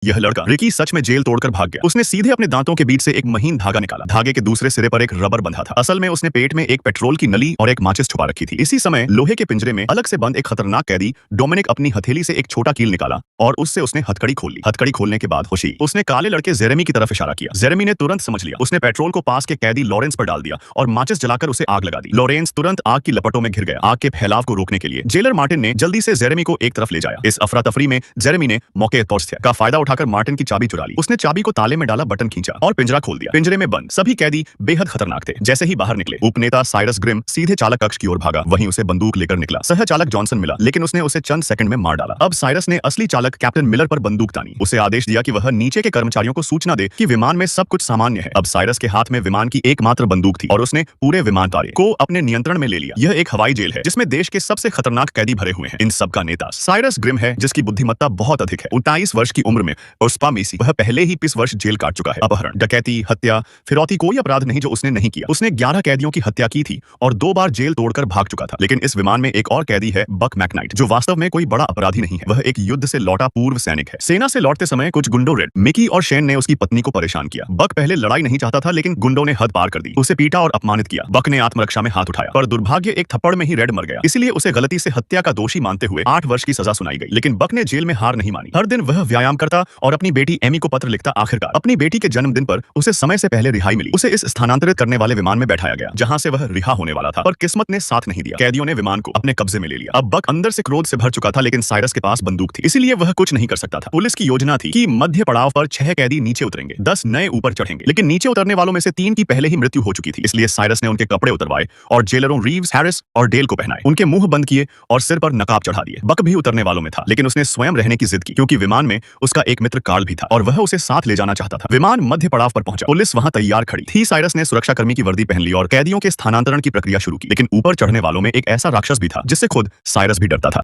यह लड़का रिकी सच में जेल तोड़कर भाग गया। उसने सीधे अपने दांतों के बीच से एक महीन धागा निकाला। धागे के दूसरे सिरे पर एक रबर बंधा था। असल में उसने पेट में एक पेट्रोल की नली और एक माचिस छुपा रखी थी। इसी समय लोहे के पिंजरे में अलग से बंद एक खतरनाक कैदी डोमिनिक अपनी हथेली से एक छोटा कील निकाला और उससे उसने हथकड़ी खोल ली। हथकड़ी खोलने के बाद खुशी उसने काले लड़के जेरेमी की तरफ इशारा किया। जेरेमी ने तुरंत समझ लिया। उसने पेट्रोल को पास के कैदी लॉरेंस पर डाल दिया और माचिस जलाकर उसे आग लगा दी। लॉरेंस तुरंत आग की लपटों में घिर गया। आग के फैलाव को रोकने के लिए जेलर मार्टिन ने जल्दी से जेरेमी को एक तरफ ले जाया। इस अफरा तफरी में जेरेमी ने मौके का फायदा उठाकर मार्टिन की चाबी चुरा ली। उसने चाबी को ताले में डाला, बटन खींचा और पिंजरा खोल दिया। पिंजरे में बंद सभी कैदी बेहद खतरनाक थे। जैसे ही बाहर निकले, उपनेता साइरस ग्रिम सीधे चालक कक्ष की ओर भागा। वहीं उसे बंदूक लेकर निकला। सह चालक जॉनसन मिला, लेकिन उसने उसे चंद सेकंड में मार डाला। अब साइरस ने असली चालक कैप्टन मिलर पर बंदूक तानी। उसे आदेश दिया कि वह नीचे के कर्मचारियों को सूचना दे कि विमान में सब कुछ सामान्य है। अब साइरस के हाथ में विमान की एकमात्र बंदूक थी और उसने पूरे विमान तारे को अपने नियंत्रण में ले लिया। यह एक हवाई जेल है जिसमें देश के सबसे खतरनाक कैदी भरे हुए हैं। इन सबका नेता साइरस ग्रिम है, जिसकी बुद्धिमत्ता बहुत अधिक है। 29 वर्ष की उम्र में उस्पा मेसी वह पहले ही 20 वर्ष जेल काट चुका है। अपहरण, डकैती, हत्या, फिरौती कोई अपराध नहीं जो उसने नहीं किया। उसने 11 कैदियों की हत्या की थी और 2 बार जेल तोड़कर भाग चुका था। लेकिन इस विमान में एक और कैदी है, बक मैकनाइट, जो वास्तव में कोई बड़ा अपराधी नहीं है। वह एक युद्ध से लौटा पूर्व सैनिक है। सेना से लौटते समय कुछ गुंडों रेड, मिकी और शेन ने उसकी पत्नी को परेशान किया। बक पहले लड़ाई नहीं चाहता था, लेकिन गुंडों ने हद पार कर दी। उसे पीटा और अपमानित किया। बक ने आत्मरक्षा में हाथ उठाया, पर दुर्भाग्य एक थप्पड़ में ही रेड मर गया। इसलिए उसे गलती से हत्या का दोषी मानते हुए 8 वर्ष की सजा सुनाई गई। लेकिन बक ने जेल में हार नहीं मानी। हर दिन वह व्यायाम करता और अपनी बेटी एमी को पत्र लिखता। आखिरकार अपनी बेटी के जन्मदिन पर उसे समय से पहले रिहाई मिली। उसे इस स्थानांतरित करने वाले विमान में बैठाया गया जहां से वह रिहा होने वाला था, पर किस्मत ने साथ नहीं दिया। कैदियों ने विमान को अपने कब्जे में ले लिया। अब बक अंदर से क्रोध से भर चुका था, लेकिन साइरस के पास बंदूक थी, इसलिए वह कुछ नहीं कर सकता था। पुलिस की योजना थी कि मध्य पड़ाव पर 6 कैदी नीचे उतरेंगे, 10 नए ऊपर चढ़ेंगे। लेकिन नीचे उतरने वालों में से 3 की पहले ही मृत्यु हो चुकी थी। इसलिए साइरस ने उनके कपड़े उतरवाए और जेलरों रीव्स, हैरिस और डेल को पहनाए। उनके मुंह बंद किए और सिर पर नकाब चढ़ा दिए। बक भी उतरने वालों में था, लेकिन उसने स्वयं रहने की जिद की, क्योंकि विमान में उसका एक मित्र कार्ल भी था और वह उसे साथ ले जाना चाहता था। विमान मध्य पड़ाव पर पहुंचा। पुलिस वहां तैयार खड़ी थी। साइरस ने सुरक्षाकर्मी की वर्दी पहन ली और कैदियों के स्थानांतरण की प्रक्रिया शुरू की। लेकिन ऊपर चढ़ने वालों में एक ऐसा राक्षस भी था जिससे खुद साइरस भी डरता था।